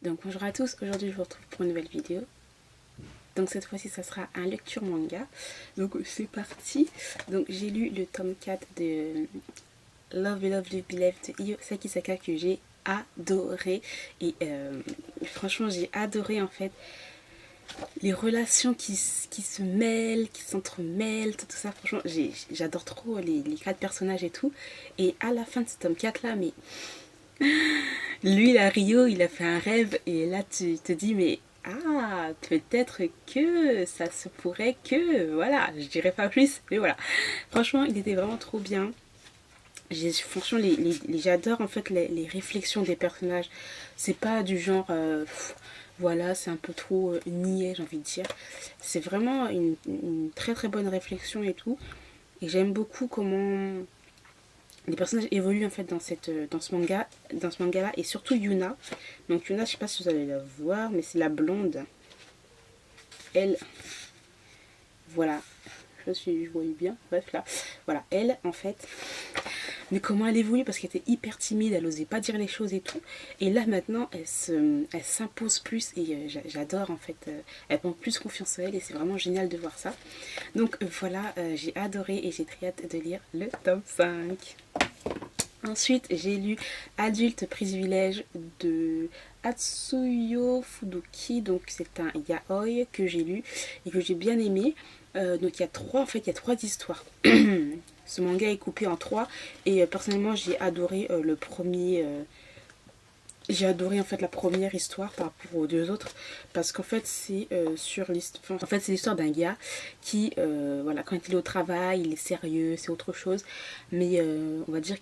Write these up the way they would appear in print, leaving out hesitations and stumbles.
Donc bonjour à tous, aujourd'hui je vous retrouve pour une nouvelle vidéo. Donc cette fois-ci ça sera un lecture manga. Donc c'est parti. Donc j'ai lu le tome 4 de Love and Love Beloved de Io Sakisaka que j'ai adoré. Et franchement j'ai adoré en fait les relations qui se mêlent, qui s'entremêlent, tout ça. Franchement j'adore trop les 4 personnages et tout. Et à la fin de ce tome 4 là, mais lui, là, Rio, il a fait un rêve et là, tu te dis, mais ah, peut-être que ça se pourrait que, voilà, je dirais pas plus, mais voilà. Franchement, il était vraiment trop bien. Franchement, j'adore en fait les réflexions des personnages. C'est pas du genre, voilà, c'est un peu trop niais, j'ai envie de dire. C'est vraiment une très très bonne réflexion et tout. Et j'aime beaucoup comment les personnages évoluent en fait dans ce manga là, et surtout Yuna. Donc Yuna, je sais pas si vous allez la voir, mais c'est la blonde. Elle, voilà, je vois bien, bref là, voilà, elle en fait. Mais comment elle évolue, parce qu'elle était hyper timide, elle osait pas dire les choses et tout. Et là maintenant, elle s'impose plus et j'adore en fait. Elle prend plus confiance en elle et c'est vraiment génial de voir ça. Donc voilà, j'ai adoré et j'ai très hâte de lire le tome 5. Ensuite, j'ai lu Adulte Privilège de Atsuyo Fudoki. Donc, c'est un yaoi que j'ai lu et que j'ai bien aimé. Donc, il y a trois histoires. Ce manga est coupé en trois et personnellement, j'ai adoré le premier. J'ai adoré en fait la première histoire par rapport aux deux autres parce qu'en fait c'est c'est l'histoire d'un gars qui voilà, quand il est au travail il est sérieux, c'est autre chose, mais on va dire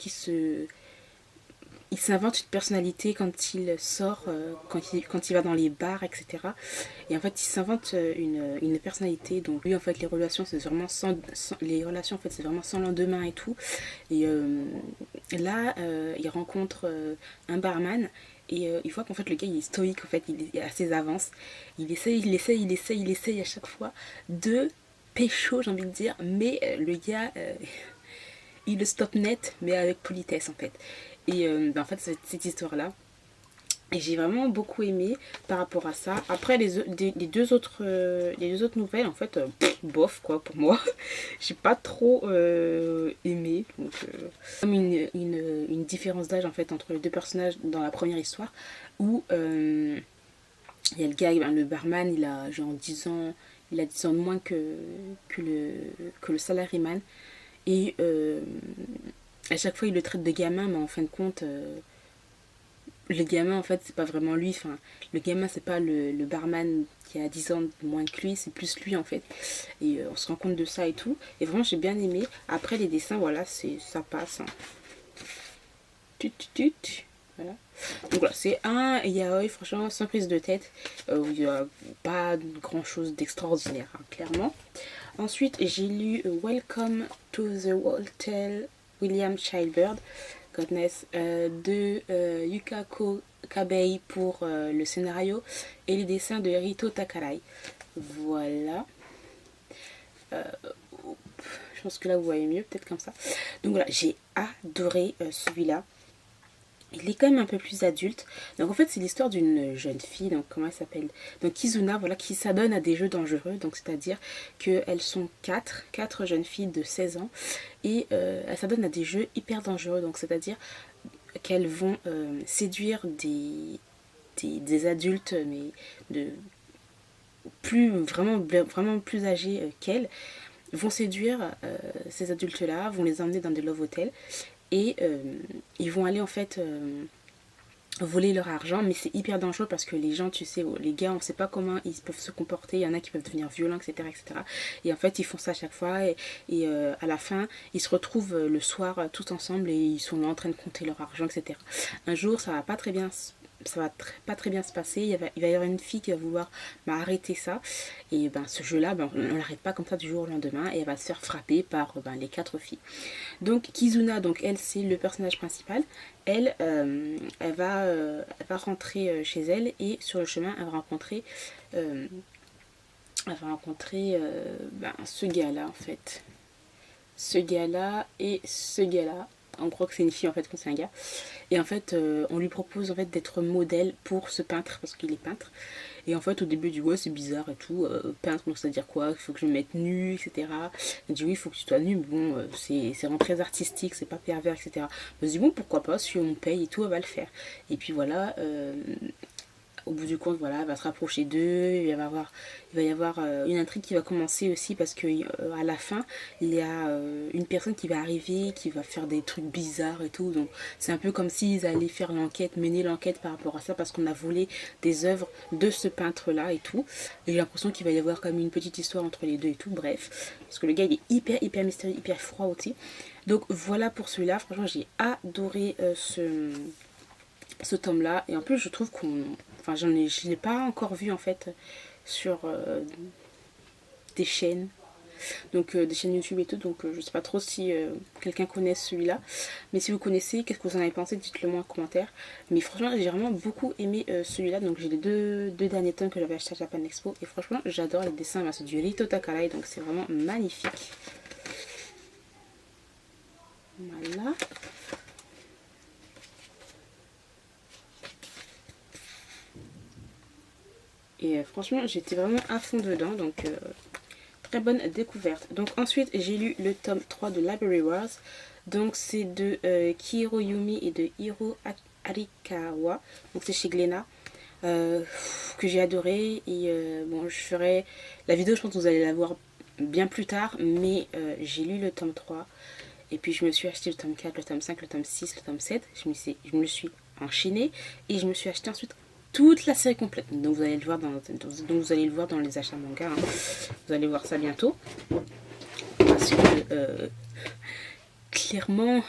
il s'invente une personnalité quand il sort, quand il va dans les bars, etc. Et en fait, il s'invente une personnalité. Donc lui, en fait, les relations, c'est vraiment les relations, en fait, c'est vraiment sans lendemain et tout. Et là, il rencontre un barman. Et il voit qu'en fait le gars il est stoïque, en fait il est à ses avances. Il essaye à chaque fois de pécho, j'ai envie de dire. Mais le gars, il le stoppe net, mais avec politesse en fait. Et en fait cette histoire-là, et j'ai vraiment beaucoup aimé par rapport à ça. Après, les deux autres nouvelles, en fait, bof, quoi, pour moi. J'ai pas trop aimé. Donc, comme une différence d'âge, en fait, entre les deux personnages dans la première histoire, où il y a le gars, ben, le barman, il a genre 10 ans, il a 10 ans de moins que le salaryman. Et à chaque fois, il le traite de gamin, mais en fin de compte... le gamin en fait c'est pas vraiment lui, enfin le gamin c'est pas le barman qui a 10 ans de moins que lui, c'est plus lui en fait, et on se rend compte de ça et tout, et vraiment j'ai bien aimé. Après les dessins, voilà, ça passe, hein. Voilà. Donc voilà, c'est un yaoi franchement sans prise de tête, où il n'y a pas grand chose d'extraordinaire, hein, clairement. Ensuite j'ai lu Welcome to the Hotel William Childbird, Godness, de Yukako Kabei pour le scénario et les dessins de Rito Takarai. Voilà. Je pense que là vous voyez mieux, peut-être comme ça. Donc voilà, j'ai adoré celui-là. Il est quand même un peu plus adulte. Donc en fait c'est l'histoire d'une jeune fille, donc comment elle s'appelle, donc Kizuna, voilà, qui s'adonne à des jeux dangereux. Donc c'est-à-dire qu'elles sont quatre jeunes filles de 16 ans et elles s'adonnent à des jeux hyper dangereux. Donc c'est-à-dire qu'elles vont séduire des adultes, mais de plus vraiment plus âgés qu'elles, vont séduire ces adultes là, vont les emmener dans des love hotels et ils vont aller en fait voler leur argent, mais c'est hyper dangereux parce que les gens, tu sais, les gars, on sait pas comment ils peuvent se comporter, il y en a qui peuvent devenir violents, etc., etc. Et en fait ils font ça à chaque fois et à la fin ils se retrouvent le soir tout ensemble et ils sont là en train de compter leur argent, etc. Un jour pas très bien se passer, il va y avoir une fille qui va vouloir arrêter ça, et ben ce jeu là, ben, on l'arrête pas comme ça du jour au lendemain, et elle va se faire frapper par les 4 filles. Donc Kizuna, donc elle c'est le personnage principal. Elle va rentrer chez elle et sur le chemin euh, elle va rencontrer ce gars là en fait. Ce gars là et ce gars là. on croit que c'est une fille en fait quand c'est un gars. Et en fait on lui propose en fait d'être modèle pour ce peintre parce qu'il est peintre. Et en fait au début du ouais c'est bizarre et tout, peintre donc ça veut dire quoi, il faut que je me mette nue, etc. Il dit oui il faut que tu sois nue mais bon c'est vraiment très artistique, c'est pas pervers, etc. Je me dis bon pourquoi pas, si on paye et tout elle va le faire. Et puis voilà, au bout du compte, voilà, elle va se rapprocher d'eux, il va y avoir une intrigue qui va commencer aussi parce que à la fin, il y a une personne qui va arriver, qui va faire des trucs bizarres et tout. Donc c'est un peu comme s'ils allaient faire l'enquête, mener l'enquête par rapport à ça parce qu'on a volé des œuvres de ce peintre-là et tout. Et j'ai l'impression qu'il va y avoir comme une petite histoire entre les deux et tout. Bref, parce que le gars il est hyper mystérieux, hyper froid aussi. Donc voilà pour celui-là. Franchement, j'ai adoré ce tome-là. Et en plus, je trouve qu'on... Enfin, je ne l'ai pas encore vu, en fait, sur des chaînes. Donc, des chaînes YouTube et tout. Donc, je sais pas trop si quelqu'un connaît celui-là. Mais si vous connaissez, qu'est-ce que vous en avez pensé? Dites-le moi en commentaire. Mais franchement, j'ai vraiment beaucoup aimé celui-là. Donc, j'ai les deux derniers tomes que j'avais acheté à Japan Expo. Et franchement, j'adore les dessins. C'est du Rito Takarai. Donc, c'est vraiment magnifique. Voilà. Et franchement, j'étais vraiment à fond dedans. Donc, très bonne découverte. Donc, ensuite, j'ai lu le tome 3 de Library Wars. Donc, c'est de Kihiro Yumi et de Hiro Arikawa. Donc, c'est chez Glénat. Que j'ai adoré. Et bon, je ferai la vidéo, je pense que vous allez la voir bien plus tard. Mais j'ai lu le tome 3. Et puis, je me suis acheté le tome 4, le tome 5, le tome 6, le tome 7. Je me le suis enchaîné. Et je me suis acheté ensuite toute la série complète. Donc vous allez le voir dans les achats manga. Hein. Vous allez voir ça bientôt. Parce que clairement,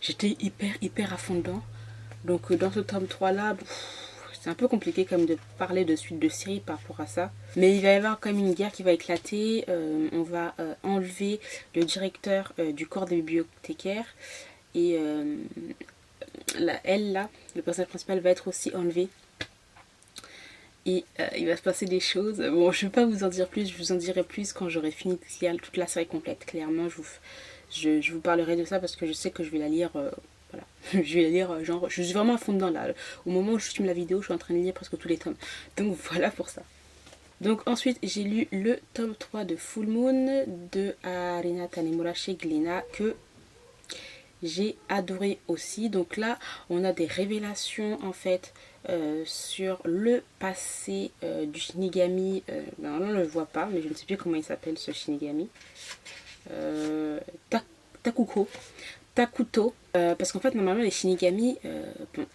j'étais hyper à fond dedans. Donc dans ce tome 3 là, c'est un peu compliqué comme de parler de suite de série par rapport à ça. Mais il va y avoir comme une guerre qui va éclater. On va enlever le directeur du corps des bibliothécaires. Et elle là, le personnage principal va être aussi enlevé. Et il va se passer des choses. Bon, je ne vais pas vous en dire plus, je vous en dirai plus quand j'aurai fini toute la série complète. Clairement, je vous parlerai de ça parce que je sais que je vais la lire. Voilà. Je vais la lire, genre, je suis vraiment à fond dedans là. Au moment où je filme la vidéo, je suis en train de lire presque tous les tomes. Donc voilà pour ça. Donc ensuite, j'ai lu le tome 3 de Full Moon de Arina Tanemura chez Glénat que j'ai adoré aussi. Donc là, on a des révélations en fait sur le passé du Shinigami. On ne le voit pas, mais je ne sais plus comment il s'appelle ce Shinigami. Takuko. Takuto. Parce qu'en fait, normalement, les Shinigami, bon,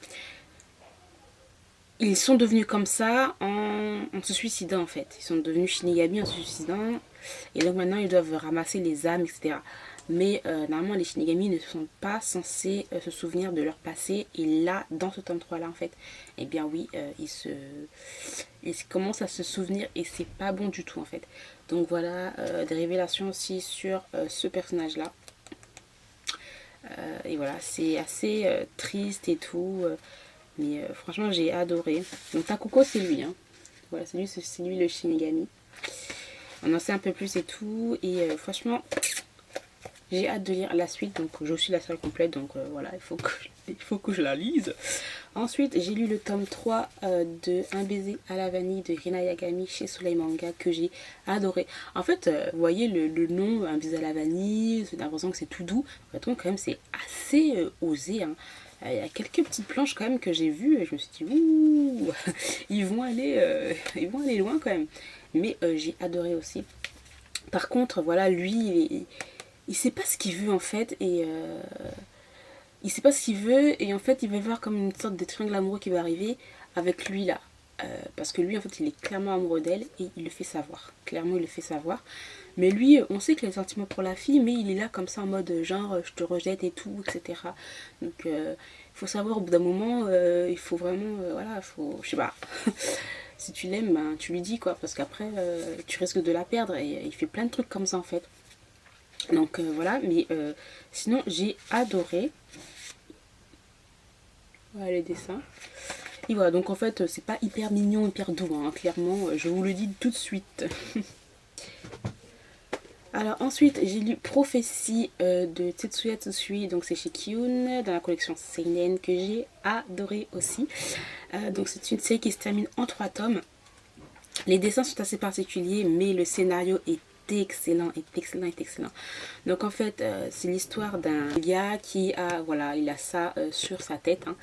ils sont devenus comme ça en se suicidant en fait. Ils sont devenus Shinigami en se suicidant. Et donc maintenant, ils doivent ramasser les âmes, etc. Mais normalement, les Shinigami ne sont pas censés se souvenir de leur passé. Et là, dans ce tome 3 là, en fait, eh bien oui, ils commencent à se souvenir et c'est pas bon du tout en fait. Donc voilà, des révélations aussi sur ce personnage là. Et voilà, c'est assez triste et tout. Mais franchement, j'ai adoré. Donc Takuko, c'est lui. Hein. Voilà, c'est lui le Shinigami. On en sait un peu plus et tout. Et franchement, j'ai hâte de lire la suite. Donc je suis la série complète. Donc voilà, il faut que je la lise. Ensuite, j'ai lu le tome 3 de Un baiser à la vanille de Rina Yagami chez Soleil Manga que j'ai adoré. En fait, vous voyez le nom Un baiser à la vanille, j'ai l'impression que c'est tout doux. En fait, quand même, c'est assez osé. Hein. Il y a quelques petites planches quand même que j'ai vues et je me suis dit, ouh, ils vont aller loin quand même. Mais j'ai adoré aussi. Par contre, voilà, lui, il sait pas ce qu'il veut en fait et il sait pas ce qu'il veut et en fait il va y avoir comme une sorte de triangle amoureux qui va arriver avec lui là. Parce que lui en fait il est clairement amoureux d'elle et il le fait savoir. Clairement il le fait savoir. Mais lui on sait qu'il a des sentiments pour la fille mais il est là comme ça en mode genre je te rejette et tout etc. Donc il faut savoir au bout d'un moment il faut vraiment voilà faut je sais pas. Si tu l'aimes ben, tu lui dis quoi parce qu'après tu risques de la perdre et il fait plein de trucs comme ça en fait. Donc voilà mais sinon j'ai adoré. Voilà les dessins. Et voilà, donc en fait, c'est pas hyper mignon, hyper doux, hein, clairement, je vous le dis tout de suite. Alors ensuite j'ai lu Prophétie de Tetsuya Tsutsui, donc c'est chez Kiyun dans la collection Seinen que j'ai adoré aussi. Donc c'est une série qui se termine en 3 tomes. Les dessins sont assez particuliers mais le scénario est excellent, est excellent, est excellent. Donc en fait c'est l'histoire d'un gars qui a, voilà, il a ça sur sa tête, hein,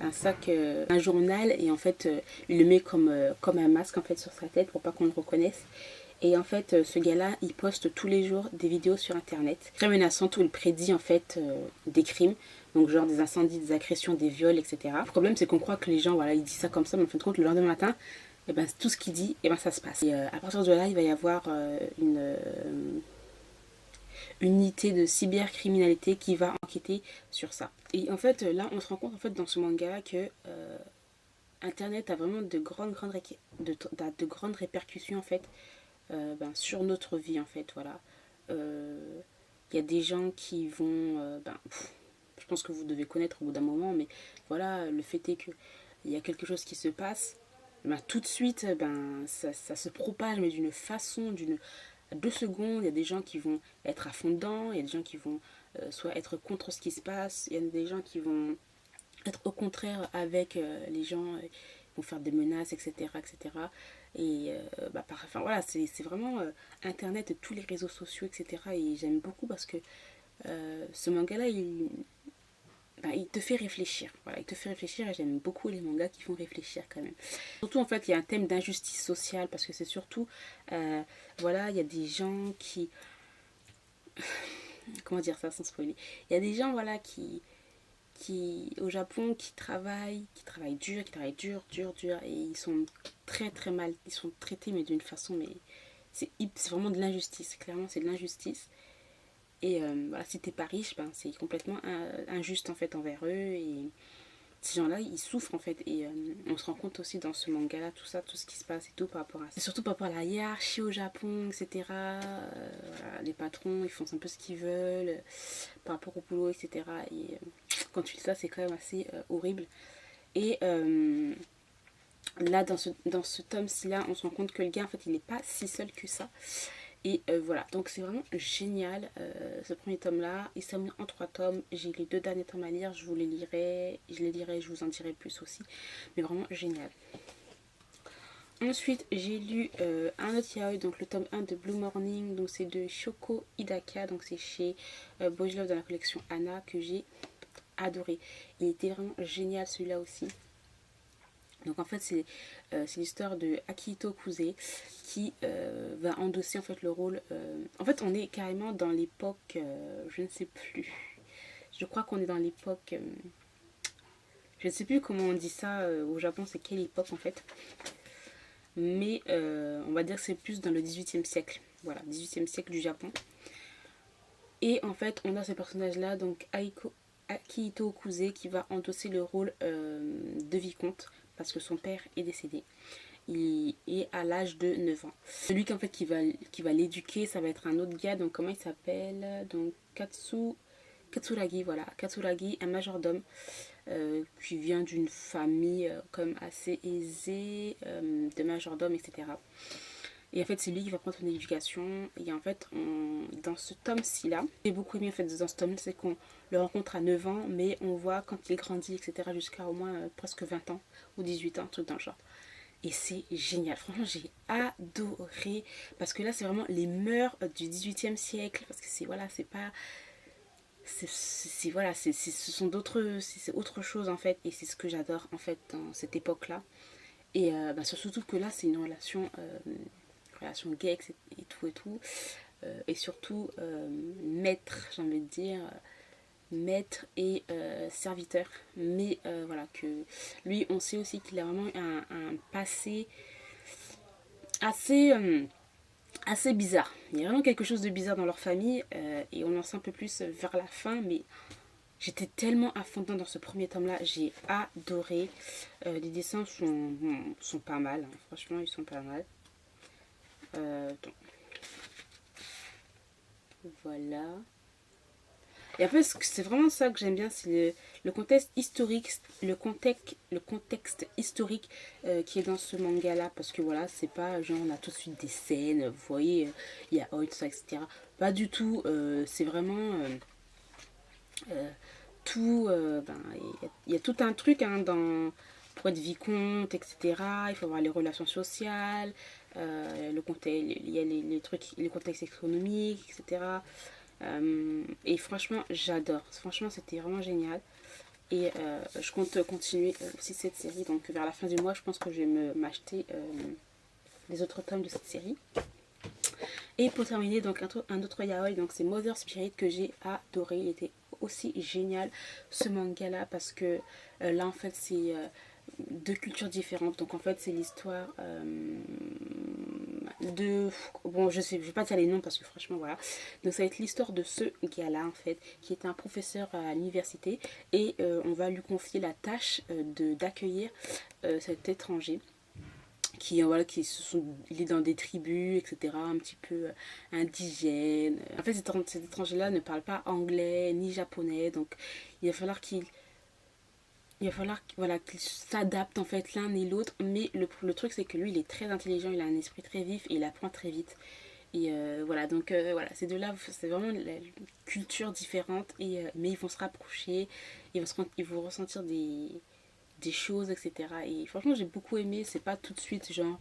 un sac, un journal, et en fait il le met comme un masque en fait sur sa tête pour pas qu'on le reconnaisse. Et en fait, ce gars-là, il poste tous les jours des vidéos sur Internet, très menaçantes, où il prédit en fait des crimes, donc genre des incendies, des agressions, des viols, etc. Le problème, c'est qu'on croit que les gens, voilà, ils disent ça comme ça, mais en fin de compte, le lendemain matin, et ben, tout ce qu'il dit, et ben, ça se passe. Et à partir de là, il va y avoir une unité de cybercriminalité qui va enquêter sur ça. Et en fait, là, on se rend compte en fait dans ce manga que Internet a vraiment de grandes répercussions en fait sur notre vie en fait, voilà. Il y a des gens qui vont je pense que vous devez connaître au bout d'un moment, mais voilà, le fait est que il y a quelque chose qui se passe, tout de suite ça se propage, mais d'une façon, d'une 2 secondes. Il y a des gens qui vont être à fond dedans, il y a des gens qui vont soit être contre ce qui se passe, il y a des gens qui vont être au contraire avec les gens, vont faire des menaces, etc. etc. Et enfin, voilà, c'est vraiment Internet, tous les réseaux sociaux, etc. Et j'aime beaucoup parce que ce manga-là, il te fait réfléchir. Voilà, il te fait réfléchir, et j'aime beaucoup les mangas qui font réfléchir quand même. Surtout, en fait, il y a un thème d'injustice sociale parce que c'est surtout, voilà, il y a des gens qui... Comment dire ça sans spoiler? Il y a des gens, voilà, au Japon, qui travaillent dur, et ils sont très très mal, ils sont traités, mais d'une façon, mais c'est vraiment de l'injustice, clairement c'est de l'injustice. Et voilà, si t'es pas riche, c'est complètement injuste en fait envers eux, et ces gens-là ils souffrent en fait. Et on se rend compte aussi dans ce manga là, tout ça, tout ce qui se passe et tout par rapport à ça. C'est surtout par rapport à la hiérarchie au Japon, etc. Voilà, les patrons ils font un peu ce qu'ils veulent par rapport au boulot, etc. Et quand tu lis ça, c'est quand même assez horrible. Et là, dans ce tome-ci là, on se rend compte que le gars en fait il n'est pas si seul que ça. Et voilà, donc c'est vraiment génial ce premier tome là. Il s'est mis en 3 tomes. J'ai les 2 derniers tomes à lire, je vous les lirai, je vous en dirai plus aussi. Mais vraiment génial. Ensuite, j'ai lu un autre yaoi, donc le tome 1 de Blue Morning, donc c'est de Shoko Hidaka, donc c'est chez Boys Love dans la collection Anna, que j'ai adoré. Il était vraiment génial celui-là aussi. Donc en fait c'est l'histoire de Akihito Kuze qui va endosser en fait le rôle. En fait on est carrément dans l'époque, je ne sais plus. Je crois qu'on est dans l'époque. Je ne sais plus comment on dit ça au Japon, c'est quelle époque en fait. Mais on va dire que c'est plus dans le 18e siècle. Voilà, 18e siècle du Japon. Et en fait on a ce personnage là, donc Akihito Kuze, qui va endosser le rôle de vicomte parce que son père est décédé. Il est à l'âge de 9 ans. Celui en fait, qui va l'éduquer, ça va être un autre gars. Donc comment il s'appelle? Donc Katsuragi, voilà. Katsuragi, un majordome qui vient d'une famille comme assez aisée, de majordome, etc. Et en fait, c'est lui qui va prendre son éducation. Et en fait, dans ce tome-ci là, j'ai beaucoup aimé en fait dans ce tome, c'est qu'on le rencontre à 9 ans, mais on voit quand il grandit, etc. jusqu'à au moins presque 20 ans ou 18 ans, un truc dans le genre. Et c'est génial, franchement j'ai adoré, parce que là c'est vraiment les mœurs du 18e siècle, parce que c'est, voilà, c'est pas, voilà, ce sont d'autres, c'est autre chose en fait, et c'est ce que j'adore en fait dans cette époque là. Et surtout que là c'est une relation gay et tout, et surtout maître, j'ai envie de dire, maître et serviteur. Mais voilà, que lui on sait aussi qu'il a vraiment un passé assez bizarre. Il y a vraiment quelque chose de bizarre dans leur famille, et on en sait un peu plus vers la fin, mais j'étais tellement à fond dans ce premier tome là, j'ai adoré. Les dessins sont pas mal, hein. Franchement ils sont pas mal. Donc, voilà. Et après c'est vraiment ça que j'aime bien, c'est le contexte historique, le contexte historique qui est dans ce manga là, parce que voilà, c'est pas genre on a tout de suite des scènes, vous voyez, il y a Oi, tout ça, etc. Pas du tout, c'est vraiment tout, il y a tout un truc hein, dans, pour être vicomte, etc. Il faut avoir les relations sociales, le contexte, il y a les trucs, les contextes économiques, etc. Et franchement, j'adore. Franchement, c'était vraiment génial. Et je compte continuer aussi cette série. Donc, vers la fin du mois, je pense que je vais m'acheter les autres tomes de cette série. Et pour terminer, donc un autre yaoi, donc c'est Mother Spirit que j'ai adoré. Il était aussi génial ce manga là parce que là en fait c'est deux cultures différentes. Donc en fait c'est l'histoire de... Bon je vais pas dire les noms parce que franchement voilà. Donc ça va être l'histoire de ce gars là en fait qui est un professeur à l'université et on va lui confier la tâche d'accueillir cet étranger qui voilà il est dans des tribus etc un petit peu indigènes. En fait cet étranger là ne parle pas anglais ni japonais, donc il va falloir voilà qu'il s'adapte en fait l'un et l'autre, mais le truc c'est que lui il est très intelligent, il a un esprit très vif et il apprend très vite. Et voilà, donc voilà, ces deux-là, c'est vraiment la culture différente, et, mais ils vont se rapprocher, ils vont ressentir des choses, etc. Et franchement, j'ai beaucoup aimé. C'est pas tout de suite genre.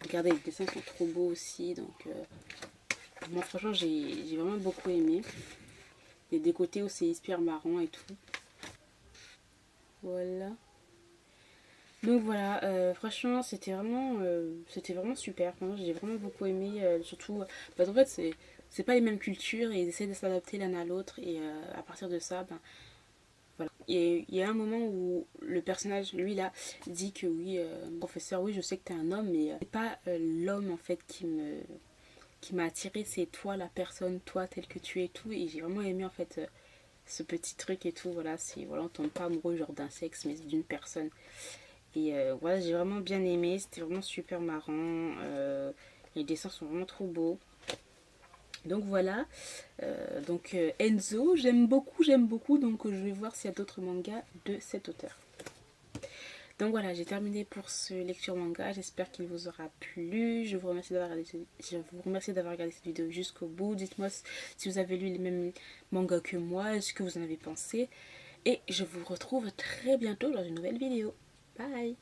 Regardez, les dessins sont trop beaux aussi. Donc, moi, franchement, j'ai vraiment beaucoup aimé. Il y a des côtés où c'est hyper marrant et tout. Voilà. Donc voilà, franchement, c'était vraiment super. J'ai vraiment beaucoup aimé. Surtout, parce qu'en fait, c'est pas les mêmes cultures et ils essaient de s'adapter l'un à l'autre. Et à partir de ça, ben, voilà. Il y a un moment où le personnage, lui là, dit que oui, professeur, oui, je sais que t'es un homme, mais c'est pas l'homme en fait qui m'a attiré, c'est toi la personne, toi tel que tu es et tout. Et j'ai vraiment aimé en fait ce petit truc et tout. Voilà, c'est voilà, on tombe pas amoureux genre d'un sexe, mais d'une personne. Et voilà, j'ai vraiment bien aimé. C'était vraiment super marrant. Les dessins sont vraiment trop beaux. Donc voilà, Enzo, j'aime beaucoup, donc je vais voir s'il y a d'autres mangas de cet auteur. Donc voilà, j'ai terminé pour ce lecture manga, j'espère qu'il vous aura plu. Je vous remercie d'avoir regardé cette vidéo jusqu'au bout. Dites-moi si vous avez lu les mêmes mangas que moi, ce que vous en avez pensé. Et je vous retrouve très bientôt dans une nouvelle vidéo. Bye!